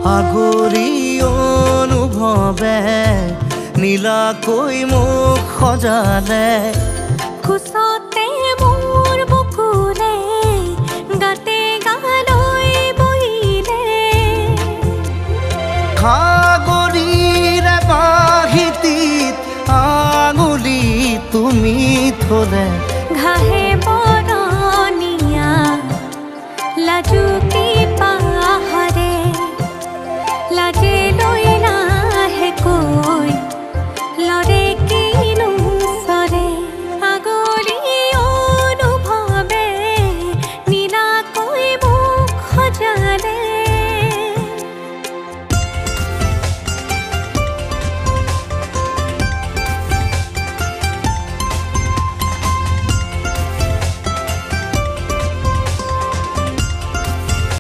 আগৰি অনুভৱে নীলাকৈ মোক সজালে খোজতে মোৰ বুকুৰে গাতে গালৈ বহিলে সাগৰীৰে বাহিতিত আঙুলি তুমি থলে ঘাহে বৰণীয়া লাজুক